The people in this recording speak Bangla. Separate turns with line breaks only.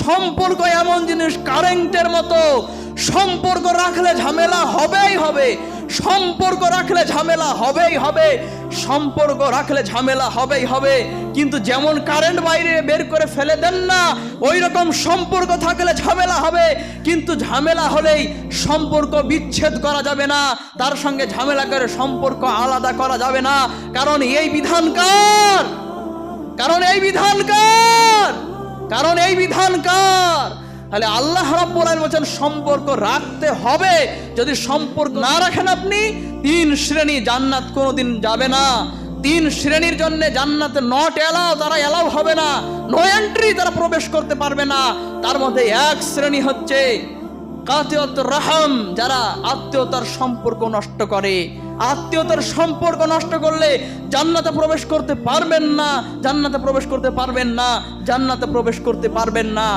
সম্পর্ক এমন জিনিস কারেন্টের মতো, সম্পর্ক রাখলে ঝামেলা হবেই হবে, সম্পর্ক রাখলে ঝামেলা হবেই হবে, সম্পর্ক রাখলে ঝামেলা হবেই হবে। কিন্তু যেমন কারেন্ট বাইরে বের করে ফেলে দেন না, ওই রকম সম্পর্ক থাকলে ঝামেলা হবে। কিন্তু ঝামেলা হলেই সম্পর্ক বিচ্ছেদ করা যাবে না, তার সঙ্গে ঝামেলা করে সম্পর্ক আলাদা করা যাবে না। কারণ এই বিধান কার? কারণ এই বিধান কার? কারণ এই বিধান কার? তাহলে আল্লাহ রাব্বুল আলামিন বলেন সম্পর্ক রাখতে হবে। যদি সম্পর্ক না রাখেন আপনি, 3 শ্রেণী জান্নাত কোনোদিন যাবে না। 3 শ্রেণীর জন্য জান্নাতে নট এলাও, তারা এলাও হবে না, নো এন্ট্রি, তারা প্রবেশ করতে পারবে না। তার মধ্যে 1 শ্রেণী হচ্ছে কাতিউর রাহম, যারা আত্মীয়তার সম্পর্ক নষ্ট করে। আত্মীয়তার সম্পর্ক নষ্ট করলে জান্নাতে প্রবেশ করতে পারবেন না, জান্নাতে প্রবেশ করতে পারবেন না, জান্নাতে প্রবেশ করতে পারবেন না।